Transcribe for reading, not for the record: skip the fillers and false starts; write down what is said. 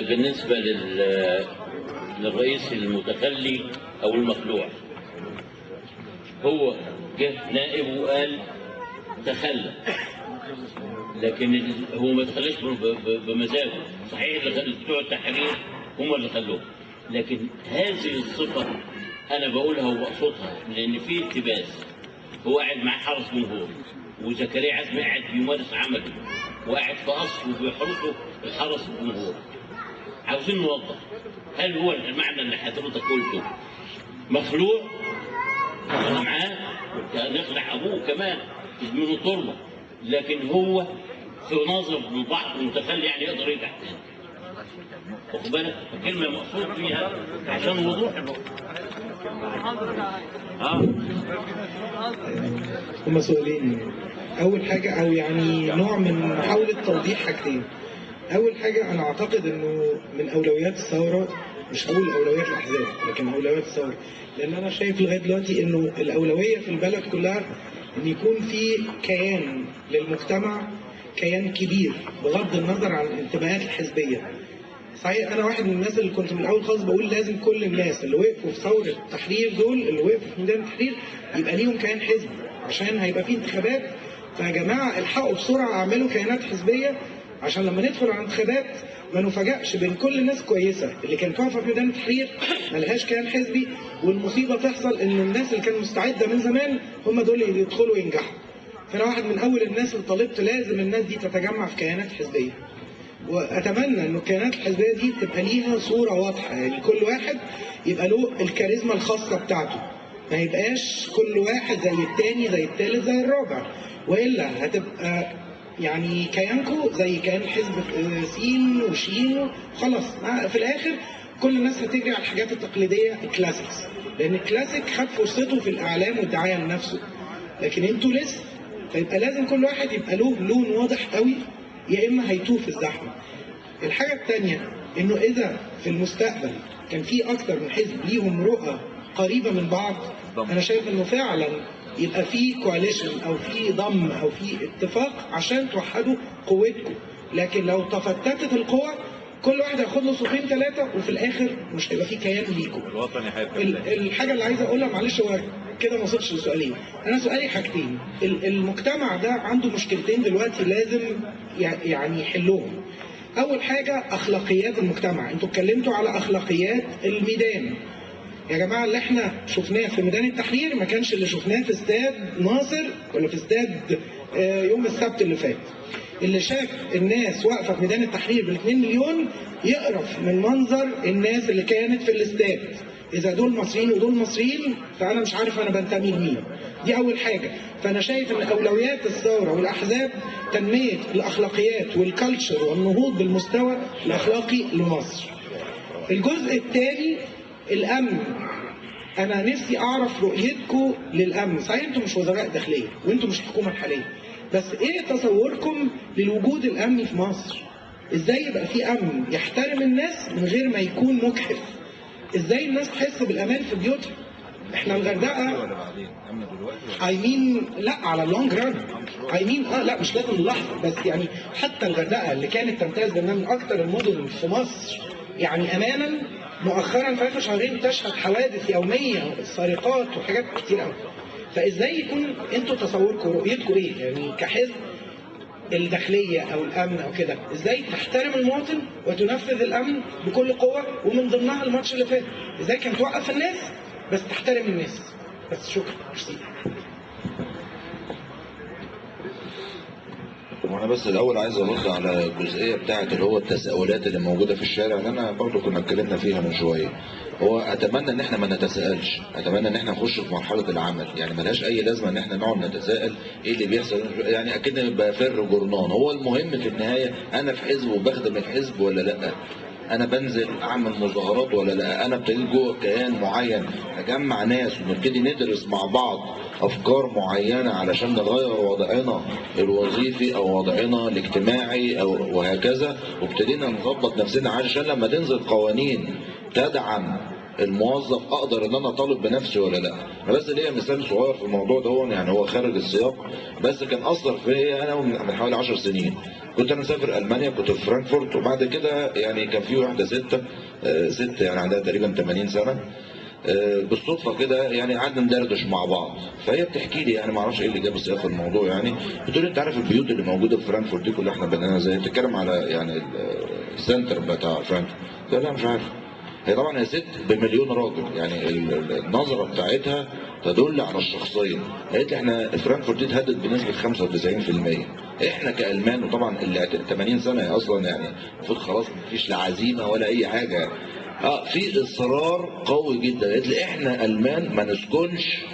بالنسبة للرئيس المتخلي أو المخلوع، هو جه نائب وقال تخلى، لكن هو ما تخليش بمزاجه. صحيح اللي بتوع التحرير هم اللي خلوه، لكن هذه الصفة أنا بقولها وبقصدها لأن في التباس. هو قاعد مع حرس جمهور، وزكريا عزمي قاعد بيمارس عمله وقاعد في قصر وبيحرسه الحرس الجمهور. عاوزين نوضح، هل هو المعنى اللي حضرتك قلته مخلوع أنا معاه نخلع أبوه كمان من التربة، لكن هو في نظر البعض المتخلي يعني يقدر يرجع تاني. واخد بالك؟ الكلمة مقصود فيها عشان وضوح. هما سؤالين. أول حاجة أو يعني نوع من محاولة توضيح حاجتين. أول حاجة أنا أعتقد إنه من أولويات الثورة، مش هقول أولويات الأحزاب لكن أولويات الثورة، لأن أنا شايف لغاية دلوقتي إنه الأولوية في البلد كلها إن يكون في كيان للمجتمع، كيان كبير بغض النظر عن الانتماءات الحزبية. صحيح أنا واحد من الناس اللي كنت من الأول خالص بقول لازم كل الناس اللي وقفوا في ثورة التحرير دول، اللي وقفوا في ميدان التحرير، يبقى ليهم كيان حزبي عشان هيبقى فيه انتخابات. فيا جماعة الحقوا بسرعة اعملوا كيانات حزبية عشان لما ندخل على الانتخابات ما نفاجئش بين كل الناس كويسة اللي كانت واقفة في ميدان التحرير ملهاش كيان حزبي، والمصيبة تحصل إن الناس اللي كانوا مستعدة من زمان هم دول اللي يدخلوا وينجحوا. فأنا واحد من أول الناس اللي طالبت لازم الناس دي تتجمع في كيانات حزبية، واتمنى ان الكيانات الحزبيه دي تبقى ليها صوره واضحه، يعني كل واحد يبقى له الكاريزما الخاصه بتاعته، ما يبقاش كل واحد زي التاني زي التالت زي الرابع، والا هتبقى يعني كيانكو زي كيان حزب سين وشين خلاص. في الاخر كل الناس هتجري على الحاجات التقليديه الكلاسيكس، لان الكلاسيك خد فرصته في الاعلام والدعايه لنفسه، لكن انتوا لسه. فيبقى لازم كل واحد يبقى له لون واضح قوي، يا اما هيتوه في الزحمه. الحاجه الثانيه انه اذا في المستقبل كان في اكتر من حزب ليهم رؤى قريبه من بعض، انا شايف انه فعلا يبقى في كواليشن او في ضم او في اتفاق عشان توحدوا قوتكم. لكن لو تفتتت القوى كل واحد هياخد له صوتين ثلاثه وفي الاخر مش هيبقى في كيان ليكم. الحاجه اللي عايز اقولها معلش، هو كده ما وصلتش لسؤالين. انا سؤالي حاجتين. المجتمع ده عنده مشكلتين دلوقتي لازم يعني يحلوهم. اول حاجه اخلاقيات المجتمع. انتوا اتكلمتوا على اخلاقيات الميدان. يا جماعه اللي احنا شفناه في ميدان التحرير ما كانش اللي شفناه في استاد ناصر ولا في استاد يوم السبت اللي فات. اللي شاف الناس واقفه في ميدان التحرير بال2 مليون يقرف من منظر الناس اللي كانت في الاستاد. إذا دول مصريين ودول مصريين فأنا مش عارف أنا بنتمي لمين. دي أول حاجة. فأنا شايف إن أولويات الثورة والأحزاب تنمية الأخلاقيات والكالتشر والنهوض بالمستوى الأخلاقي لمصر. الجزء الثاني الأمن. أنا نفسي أعرف رؤيتكم للأمن. صحيح أنتم مش وزراء داخلية وأنتم مش الحكومة الحالية، بس إيه تصوركم للوجود الأمني في مصر؟ إزاي يبقى في أمن يحترم الناس من غير ما يكون مجحف؟ ازاي الناس تحس بالامان في بيوتها؟ احنا الغردقه لا على اللونج ران لا مش لازم اللحظه، بس يعني حتى الغردقه اللي كانت تمتاز بانها من اكثر المدن في مصر يعني امانا، مؤخرا في اخر شهرين تشهد حوادث يوميه سرقات وحاجات كتير قوي. فازاي يكون انتوا تصوركم رؤيتكم ايه يعني كحزب الداخلية أو الأمن أو كده؟ إزاي تحترم المواطن وتنفذ الأمن بكل قوة؟ ومن ضمنها الماتش اللي فات إزاي كان توقف الناس بس تحترم الناس. بس شكرا. وانا بس الاول عايز ارد على الجزئيه بتاعه اللي هو التساؤلات اللي موجوده في الشارع اللي انا برضه كنا اتكلمنا فيها من شويه. هو اتمنى ان احنا ما نتساءلش، اتمنى ان احنا نخش في مرحله العمل، يعني ملهاش اي لازمه ان احنا نقعد نتساءل ايه اللي بيحصل، يعني اكيد بفر جرنان. هو المهم في النهايه انا في حزب وبخدم الحزب ولا لا؟ انا بنزل اعمل مظاهرات ولا لا؟ انا ابتديت جوه كيان معين اجمع ناس ونبتدي ندرس مع بعض افكار معينه علشان نغير وضعنا الوظيفي او وضعنا الاجتماعي او وهكذا، وابتدينا نظبط نفسنا عشان لما تنزل قوانين تدعم الموظف اقدر ان انا اطالب بنفسي ولا لا. انا بس ليا مثال صغير في الموضوع ده، يعني هو خارج السياق بس كان اثر فيا انا من حوالي 10 سنين. كنت انا مسافر المانيا، كنت في فرانكفورت، وبعد كده يعني كان في واحده ست يعني عندها تقريبا 80 سنه، بالصدفه كده يعني قعدنا ندردش مع بعض، فهي بتحكي لي، يعني ما اعرفش ايه اللي جاب السياق في الموضوع، يعني بتقول لي انت عارف البيوت اللي موجوده في فرانكفورت دي كلها احنا بنيناها ازاي؟ بتتكلم على يعني السنتر بتاع فرانكفورت. قلت لها لا مش عارف. هي طبعا هي ست بمليون راجل، يعني النظره بتاعتها تدل على الشخصيه. قالت لي احنا فرانكفورت دي اتهدت بنسبه 95%. احنا كالمان، وطبعا اللي 80 سنه هي اصلا يعني المفروض خلاص مفيش لا عزيمه ولا اي حاجه، في اصرار قوي جدا. قالت لي احنا المان ما نسكنش